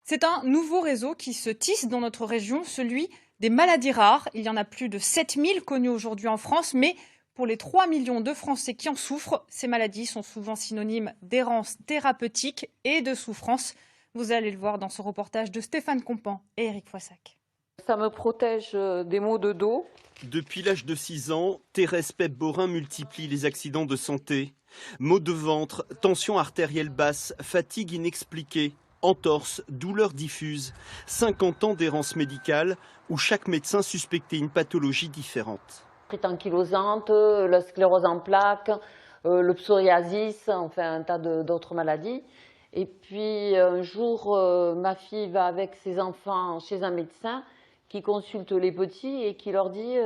C'est un nouveau réseau qui se tisse dans notre région, celui des maladies rares. Il y en a plus de 7000 connues aujourd'hui en France, mais pour les 3 millions de Français qui en souffrent, ces maladies sont souvent synonymes d'errance thérapeutique et de souffrance. Vous allez le voir dans ce reportage de Stéphane Compan et Éric Foissac. Ça me protège des maux de dos. Depuis l'âge de 6 ans, Thérèse Pep-Borin multiplie les accidents de santé. Maux de ventre, tension artérielle basse, fatigue inexpliquée, entorse, douleurs diffuses. 50 ans d'errance médicale où chaque médecin suspectait une pathologie différente. Arthrite ankylosante, la sclérose en plaques, le psoriasis, enfin un tas d'autres maladies. Et puis un jour, ma fille va avec ses enfants chez un médecin qui consulte les petits et qui leur dit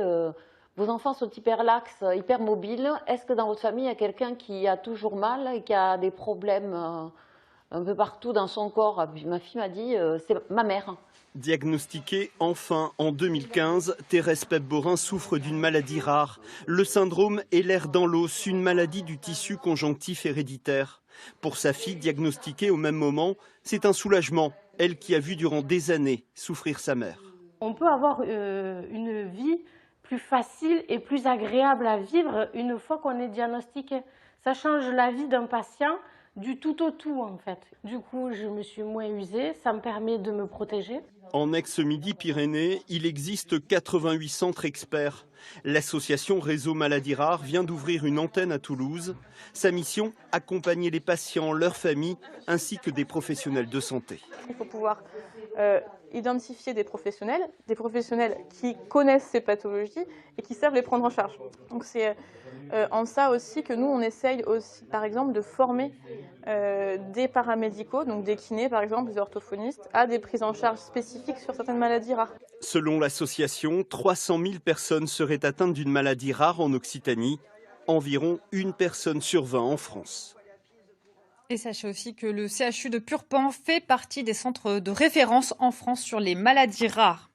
vos enfants sont hyper laxes, hyper mobiles. Est-ce que dans votre famille, il y a quelqu'un qui a toujours mal et qui a des problèmes un peu partout dans son corps? Puis ma fille m'a dit c'est ma mère. Diagnostiquée enfin en 2015, Thérèse Pep-Borin souffre d'une maladie rare. Le syndrome Ehlers-Danlos, une maladie du tissu conjonctif héréditaire. Pour sa fille diagnostiquée au même moment, c'est un soulagement, elle qui a vu durant des années souffrir sa mère. On peut avoir une vie plus facile et plus agréable à vivre une fois qu'on est diagnostiqué. Ça change la vie d'un patient du tout au tout en fait. Du coup, je me suis moins usée, ça me permet de me protéger. En ex-Midi-Pyrénées, il existe 88 centres experts. L'association Réseau Maladies Rares vient d'ouvrir une antenne à Toulouse. Sa mission, accompagner les patients, leurs familles, ainsi que des professionnels de santé. Il faut pouvoir identifier des professionnels qui connaissent ces pathologies et qui savent les prendre en charge. Donc c'est en ça aussi que nous, on essaye aussi, par exemple, de former des paramédicaux, donc des kinés par exemple, des orthophonistes, à des prises en charge spécifiques sur certaines maladies rares. Selon l'association, 300 000 personnes seraient atteintes d'une maladie rare en Occitanie, environ une personne sur 20 en France. Et sachez aussi que le CHU de Purpan fait partie des centres de référence en France sur les maladies rares.